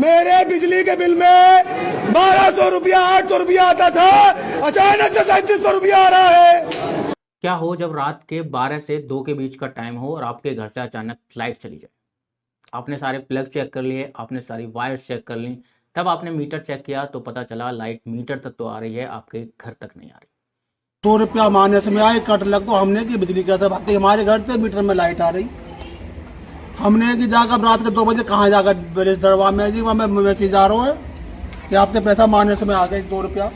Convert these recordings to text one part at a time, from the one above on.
मेरे बिजली के बिल में 1200 रुपया 800 रुपया आता था, अचानक से 3700 रुपया आ रहा है। क्या हो जब रात के 12 से 2 के बीच का टाइम हो और आपके घर से अचानक लाइट चली जाए। आपने सारे प्लग चेक कर लिए, आपने सारी वायर्स चेक कर ली, तब आपने मीटर चेक किया तो पता चला लाइट मीटर तक तो आ रही है, आपके घर तक नहीं आ रही। 2 रुपया माइनस में आए, कट लग को हमने की बिजली कैसे भागती, हमारे घर से मीटर में लाइट आ रही। हमने कि जाकर रात के 2 बजे कहाँ जाकर ब्रिज दरवा में जी वहाँ मैसेज आ रहा है कि आपके पैसा माइनस में आ गए 2 रुपया।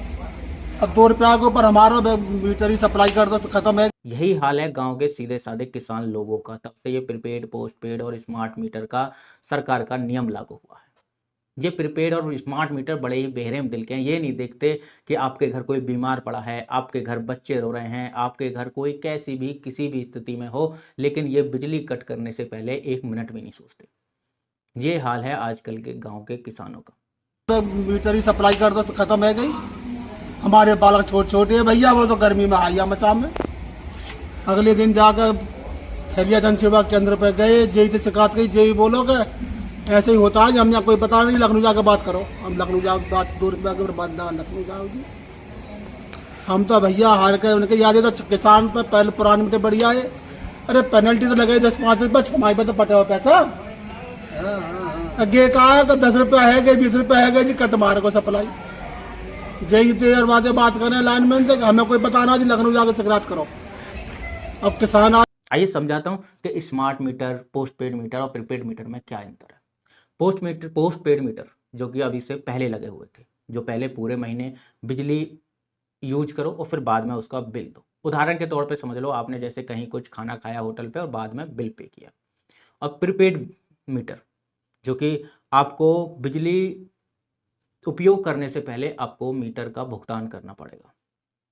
अब 2 रुपया के ऊपर हमारा मीटर ही सप्लाई कर दो तो खत्म है। यही हाल है गांव के सीधे साधे किसान लोगों का। तब से ये प्रीपेड, पोस्टपेड और स्मार्ट मीटर का सरकार का नियम लागू हुआ है। ये प्रीपेड और स्मार्ट मीटर बड़े ही बेरहम दिल के हैं। ये नहीं देखते कि आपके घर कोई बीमार पड़ा है, आपके घर बच्चे रो रहे हैं, आपके घर कोई कैसी भी किसी भी स्थिति में हो, लेकिन ये बिजली कट करने से पहले 1 मिनट भी नहीं सोचते। ये हाल है आजकल के गांव के किसानों का। मीटर ही सप्लाई कर दो तो खत्म है गई। हमारे बालक छोटे छोटे भैया, वो तो गर्मी में आया मचा में। अगले दिन जाकर खैरिया जन सेवा केंद्र पर गए, जेई से शिकायत की, जेई बोलोगे ऐसे ही होता है, हम यहाँ कोई बता नहीं, लखनऊ जाकर बात करो। हम लखनऊ जाओ, बात 2 रुपया के बाद लखनऊ जाओगी। हम तो भैया हार के उनके याद है तो किसान पर पहले पुराने मीटर बढ़िया है। अरे पेनल्टी तो लगे 10-5 रुपया, छमाई पे तो पटे हुआ पैसा। अगे कहा है 10 रुपया है गए, 20 रुपया है गए जी, कट मारे को सप्लाई। जय देर वादे बात करें लाइनमैन से, हमें कोई बताना जी, लखनऊ जाकर शिकायत करो। अब किसान आइए समझाता हूँ कि स्मार्ट मीटर, पोस्टपेड मीटर और प्रीपेड मीटर में क्या अंतर है। पोस्टपेड मीटर जो कि अभी से पहले लगे हुए थे, जो पहले पूरे महीने बिजली यूज करो और फिर बाद में उसका बिल दो। उदाहरण के तौर पे समझ लो, आपने जैसे कहीं कुछ खाना खाया होटल पे और बाद में बिल पे किया। और प्रीपेड मीटर जो कि आपको बिजली उपयोग करने से पहले आपको मीटर का भुगतान करना पड़ेगा।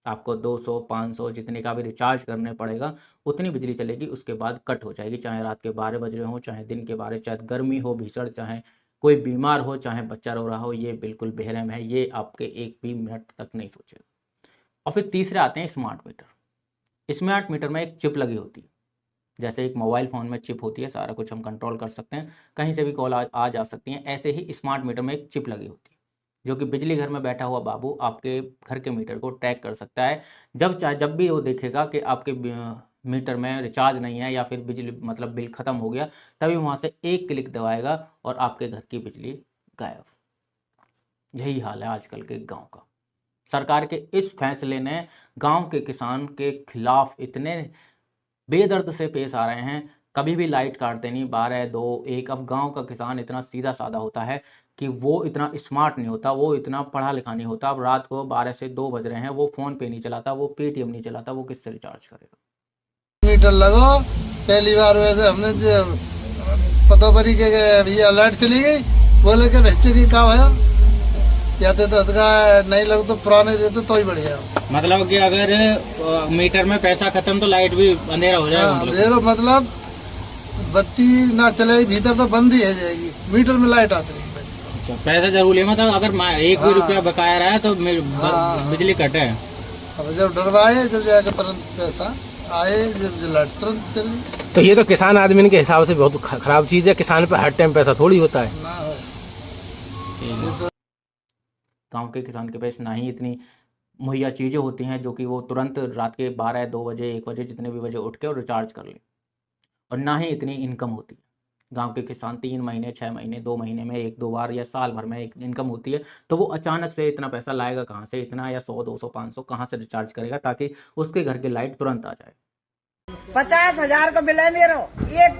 आपको 200, 500 जितने का भी रिचार्ज करने पड़ेगा, उतनी बिजली चलेगी, उसके बाद कट हो जाएगी। चाहे रात के 12 बज रहे हो, चाहे दिन के 12, चाहे गर्मी हो भीषण, चाहे कोई बीमार हो, चाहे बच्चा रो रहा हो, ये बिल्कुल बेरहम है। ये आपके 1 भी मिनट तक नहीं सोचेगा। और फिर तीसरे आते हैं स्मार्ट मीटर। स्मार्ट मीटर में एक चिप लगी होती है, जैसे एक मोबाइल फ़ोन में चिप होती है, सारा कुछ हम कंट्रोल कर सकते हैं, कहीं से भी कॉल आ जा सकती हैं। ऐसे ही स्मार्ट मीटर में एक चिप लगी होती है जो कि बिजली घर में बैठा हुआ बाबू आपके घर के मीटर को ट्रैक कर सकता है। जब भी वो देखेगा कि आपके मीटर में रिचार्ज नहीं है या फिर बिजली मतलब बिल खत्म हो गया, तभी वहाँ से एक क्लिक दबाएगा और आपके घर की बिजली गायब। यही हाल है आजकल के गांव का। सरकार के इस फैसले ने गांव के किसान के खिलाफ इतने बेदर्द से पेश आ रहे हैं। कभी भी लाइट काटते नहीं, 12, 2, 1। अब गांव का किसान इतना सीधा साधा होता है कि वो इतना स्मार्ट नहीं होता, वो इतना पढ़ा लिखा नहीं होता। अब रात को 12 से 2 बज रहे हैं, वो फ़ोन पे नहीं चलाता, वो पेटीएम नहीं चलाता, वो किससे रिचार्ज करेगा। मीटर लगो, पहली बार वैसे हमने पता पड़ी के भैया लाइट चली गई, बोले के बच्चे की काम है जाते तो नहीं लग तो पुराने रहते तो ही बढ़िया। मतलब कि अगर मीटर में पैसा खत्म तो लाइट भी अंधेरा हो जाएगा। मतलब बत्ती ना चले भीतर तो बंद ही है जाएगी, मीटर में लाइट आती है। अच्छा, पैसा जरूरी है, मतलब अगर 1 भी रुपया बकाया रहा है तो बिजली कटे। अब जब डरवाए, जब जाके तुरंत पैसा आए, जब लाइट तुरंत चली। तो ये तो किसान आदमी के हिसाब से बहुत खराब चीज है। किसान पे हर टाइम पैसा थोड़ी होता है ना। गांव के किसान के पास ना ही इतनी मुहैया चीज़ें होती हैं जो कि वो तुरंत रात के 12, 2 बजे, 1 बजे, जितने भी बजे उठ के और रिचार्ज कर ले, और ना ही इतनी इनकम होती है। गांव के किसान 3 महीने, 6 महीने, 2 महीने में 1-2 बार या साल भर में एक इनकम होती है, तो वो अचानक से इतना पैसा लाएगा कहाँ से? इतना या 100, 200, 500 कहाँ से रिचार्ज करेगा ताकि उसके घर की लाइट तुरंत आ जाए। 50,000 का बिल है मेरो, एक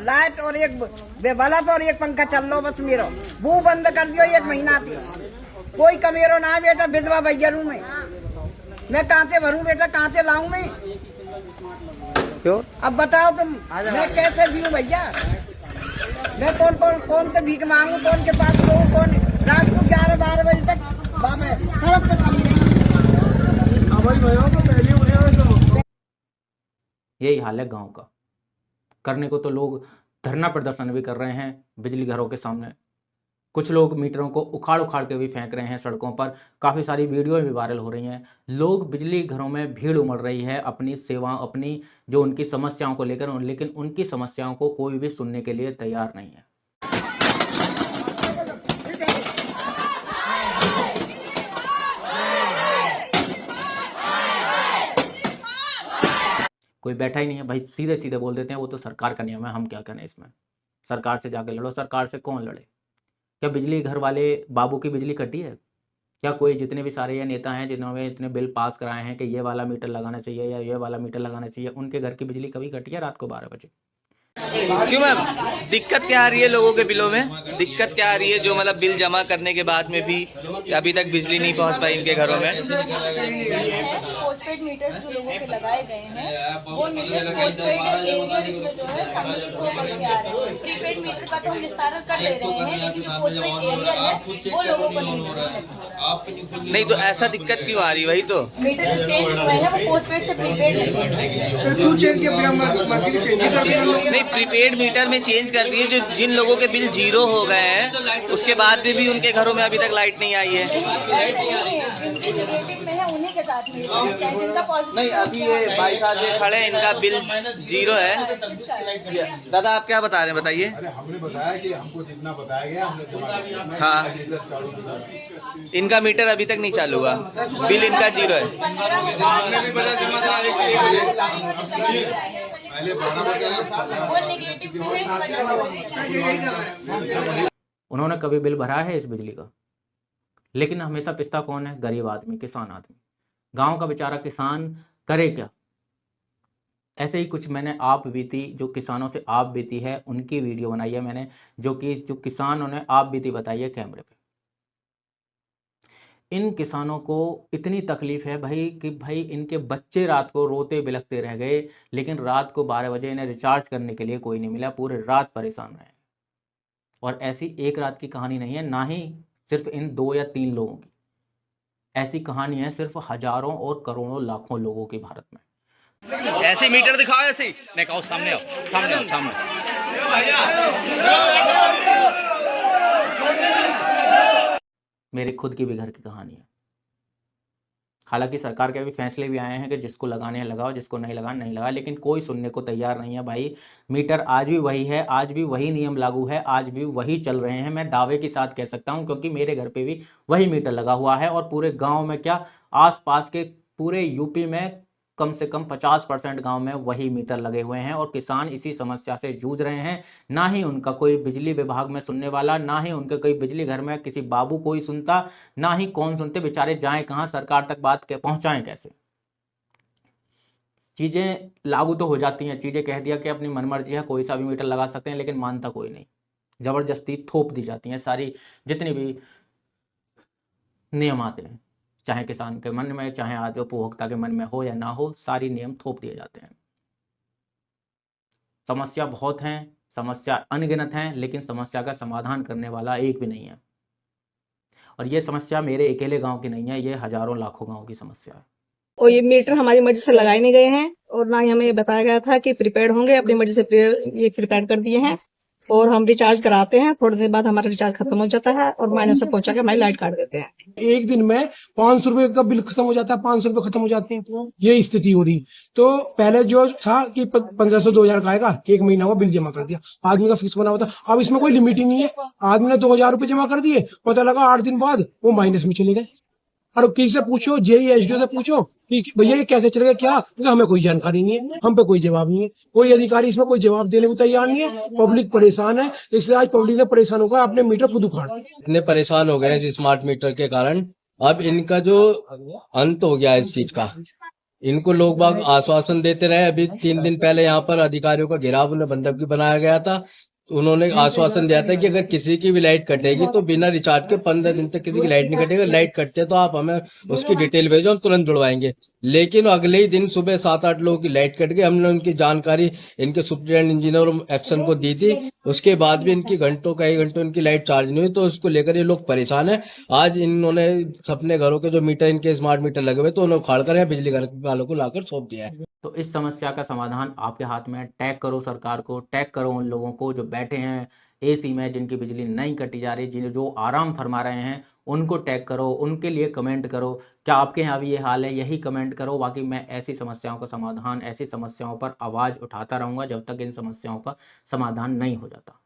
लाइट और एक बल्ब और एक पंखा चल लो बस मेरो। वो बंद कर दियो 1 महीना थी। कोई कमेरो ना बेटा, विधवा भैया रू मैं कहाँ से भरूं बेटा, कहाँ से लाऊं मैं? क्यों? अब बताओ तुम, मैं कैसे जीऊं भैया? मैं कौन से भीख मांगू, कौन के पास रहूं, कौन रात को 11-12 बजे तक सड़क पे खड़ी रही। यही हाल है गांव का। करने को तो लोग धरना प्रदर्शन भी कर रहे हैं बिजली घरों के सामने। कुछ लोग मीटरों को उखाड़ के भी फेंक रहे हैं सड़कों पर। काफ़ी सारी वीडियो भी वायरल हो रही हैं। लोग बिजली घरों में भीड़ उमड़ रही है अपनी सेवा, अपनी जो उनकी समस्याओं को लेकर, लेकिन उनकी समस्याओं को कोई भी सुनने के लिए तैयार नहीं है। कोई बैठा ही नहीं है भाई, सीधे सीधे बोल देते हैं वो तो सरकार का नियम है, हम क्या करें इसमें, सरकार से जाके लड़ो। सरकार से कौन लड़े? क्या बिजली घर वाले बाबू की बिजली कटी है? क्या कोई जितने भी सारे ये नेता हैं जिन्होंने इतने बिल पास कराए हैं कि ये वाला मीटर लगाना चाहिए या ये वाला मीटर लगाना चाहिए, उनके घर की बिजली कभी कटी है रात को 12 बजे? क्यों मैम, दिक्कत क्या आ रही है लोगों के बिलों में? दिक्कत क्या आ रही है जो मतलब बिल जमा करने के बाद में भी अभी तक बिजली नहीं पहुंच पाई इनके घरों में? पोस्टपेड मीटर्स जो लोगों के लगाए गए हैं वो मीटर्स पोस्टपेड एरिया जिसमें जो है सम्मिलित होकर के आ रहे हैं। प्रीपेड मीटर का तो हम निस्तारण कर दे रहे हैं, लेकिन जो पोस्टपेड एरिया है वो लोगों को नहीं मिल रहा। नहीं तो ऐसा दिक्कत क्यों आ रही? वही तो मीटर जो चेंज हुए हैं वो पोस्टपेड से प्रीपेड में चेंज नहीं, प्रीपेड मीटर में चेंज कर दिए। जो जिन लोगों के बिल जीरो हो गए हैं उसके बाद भी उनके घरों में अभी तक लाइट नहीं आई है। जिनकी नेगेटिव में है उन्हीं के साथ में समस्या है, जिनका पॉजिटिव नहीं, अभी ये भाई साहब ये खड़े हैं, इनका बिल जीरो है। दादा आप क्या बता रहे हैं, बताइए। अरे हमने बताया कि हमको जितना बताया गया हमने जमा किया। हाँ, इनका मीटर अभी तक नहीं चालू हुआ, बिल इनका जीरो है। पहले 12 उन्होंने कभी बिल भरा है इस बिजली का? लेकिन हमेशा पिसता कौन है? गरीब आदमी, किसान आदमी, गांव का बेचारा किसान करे क्या? ऐसे ही कुछ मैंने आप बीती, जो किसानों से आप बीती है उनकी वीडियो बनाई है मैंने, जो किसानों ने आप बीती बताई है कैमरे पे। इन किसानों को इतनी तकलीफ है भाई कि भाई इनके बच्चे रात को रोते बिलखते रह गए, लेकिन रात को 12 बजे इन्हें रिचार्ज करने के लिए कोई नहीं मिला, पूरे रात परेशान रहे। और ऐसी एक रात की कहानी नहीं है, ना ही सिर्फ इन 2 या 3 लोगों की, ऐसी कहानी है सिर्फ हजारों और करोड़ों लाखों लोगों की भारत में। ऐसे मीटर दिखाओ, ऐसे नहीं कहो, सामने आओ, सामने आओ, सामने। मेरे खुद की भी घर की कहानी है। हालांकि सरकार के भी फैसले भी आए हैं कि जिसको लगाने हैं लगाओ, जिसको नहीं लगाना नहीं लगाओ, लेकिन कोई सुनने को तैयार नहीं है भाई। मीटर आज भी वही है, आज भी वही नियम लागू है, आज भी वही चल रहे हैं। मैं दावे के साथ कह सकता हूं क्योंकि मेरे घर पे भी वही मीटर लगा हुआ है और पूरे गांव में क्या, आसपास के पूरे यूपी में कम से कम 50% गांव में वही मीटर लगे हुए हैं और किसान इसी समस्या से जूझ रहे हैं। ना ही उनका कोई बिजली विभाग में सुनने वाला, ना ही उनके कोई बिजली घर में किसी बाबू कोई सुनता, ना ही कौन सुनते। बेचारे जाएं कहां, सरकार तक बात के पहुंचाएं कैसे? चीजें लागू तो हो जाती हैं, चीजें कह दिया कि अपनी मनमर्जी है, कोई सा भी मीटर लगा सकते हैं, लेकिन मानता कोई नहीं। जबरदस्ती थोप दी जाती हैं सारी जितनी भी नियम आते हैं, चाहे किसान के मन में, चाहे आदि उपभोक्ता के मन में हो या ना हो, सारी नियम थोप दिए जाते हैं। समस्या बहुत हैं, समस्या अनगिनत हैं, लेकिन समस्या का समाधान करने वाला एक भी नहीं है। और ये समस्या मेरे अकेले गांव की नहीं है, ये हजारों लाखों गांव की समस्या है। और ये मीटर हमारी मर्जी से लगाए नहीं गए हैं और ना ही हमें बताया गया था कि प्रीपेड होंगे, अपनी मर्जी से ये प्रीपेड कर दिए हैं। और हम रिचार्ज कराते हैं, थोड़ी देर बाद हमारा रिचार्ज खत्म हो जाता है और माइनस से पहुंचा के हमारी लाइट काट देते हैं। एक दिन में 500 रुपए का बिल खत्म हो जाता है, 500 रुपए खत्म हो जाते हैं, ये स्थिति हो रही। तो पहले जो था कि 1500 2000 का आएगा, 1 महीना हुआ बिल जमा कर दिया, आदमी का फिक्स बना हुआ था। अब इसमें कोई लिमिट ही नहीं है, आदमी ने 2000 रुपए जमा कर दिए, पता लगा 8 दिन बाद वो माइनस में चले गए। और किसी से पूछो, जेई एसडीओ से पूछो कि भैया ये कैसे चलेगा, क्या, हमें कोई जानकारी नहीं है, हम पे कोई जवाब नहीं है, कोई अधिकारी इसमें कोई जवाब देने को तैयार नहीं है। पब्लिक परेशान है, इसलिए आज पब्लिक ने परेशान होकर अपने मीटर खुद उखाड़ दिए। इतने परेशान हो गए इस स्मार्ट मीटर के कारण, अब इनका जो अंत हो गया इस चीज का। इनको लोग बाग आश्वासन देते रहे। अभी 3 दिन पहले यहाँ पर अधिकारियों का घेराव उन्हें बंधक भी बनाया गया था। उन्होंने आश्वासन दिया था कि अगर किसी की भी लाइट कटेगी तो बिना रिचार्ज के 15 दिन तक किसी की लाइट नहीं कटेगी। लाइट कटते तो आप हमें उसकी डिटेल भेजो, हम तुरंत जुड़वाएंगे। लेकिन अगले ही दिन सुबह 7-8 लोगों की लाइट कट गई। हमने उनकी जानकारी इनके सुप्रिटेंडेंट इंजीनियर और एक्शन को दी थी, उसके बाद भी इनकी कई घंटों इनकी लाइट चार्ज नहीं हुई। तो उसको लेकर ये लोग परेशान है। आज इन्होंने अपने घरों के जो मीटर, इनके स्मार्ट मीटर लगे हुए, तो उन्हें उखाड़ कर बिजली घर वालों को लाकर सौंप दिया है। तो इस समस्या का समाधान आपके हाथ में है। टैग करो सरकार को, टैग करो उन लोगों को जो बैठे हैं एसी में, जिनकी बिजली नहीं कटी जा रही, जो आराम फरमा रहे हैं, उनको टैग करो, उनके लिए कमेंट करो। क्या आपके यहाँ भी ये हाल है? यही कमेंट करो। बाकी मैं ऐसी समस्याओं का समाधान, ऐसी समस्याओं पर आवाज़ उठाता रहूँगा जब तक इन समस्याओं का समाधान नहीं हो जाता।